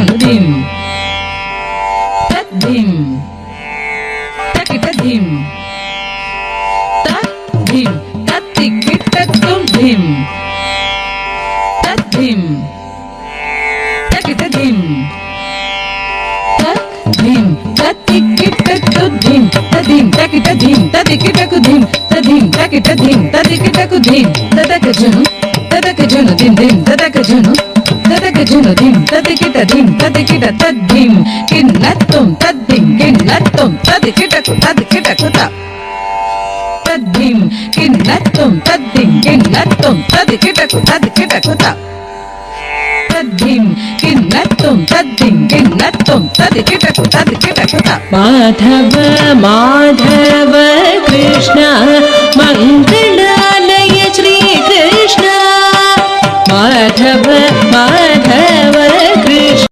ಜುನು ಧಿಂ ತತ್ ಧಿಂ ತಕಿಟ ಧಿಂ ತತ್ ಧಿಂ ತತ್ತಿಕಿಟ ತುಂ ಧಿಂ ತತ್ ಧಿಂ ತಕಿಟ ಧಿಂ ತತ್ ಧಿಂ ತತ್ತಿಕಿಟ ತು ಧಿಂ ತದಿಂ ತಕಿಟ ಧಿಂ ತದಿಕಿಟಕು ಧಿಂ ತದಿಂ ತಕಿಟ ಧಿಂ ತದಿಕಿಟಕು ಧಿಂ ತದಕ ಜುನು ಧಿಂ ಧಿಂ ತದಕ ಜುನು ಧಿಂ ತದಿಕಿಟ ಧಿಂ ತದಿಕಿಟ ತದ್ಧಿಂ ಕಿನ್ನತ್ತುಂ ತದ್ಧಿಂ ಕಿನ್ನತ್ತುಂ ತದಿಕಿಟಕು ತ ತದ್ಧಿಂ ಕಿನ್ನತ್ತುಂ ತದ್ಧಿಂ ಕಿನ್ನತ್ತುಂ ತದಿಕಿಟಕು ತ ತದ್ಧಿಂ ಕಿನ್ನತ್ತುಂ ತದ್ಧಿಂ ಕಿನ್ನತ್ತುಂ ತದಿಕಿಟಕು ತ ಮಾಧವ ಮಾಧವ ಕೃಷ್ಣ ಮಂಗಳ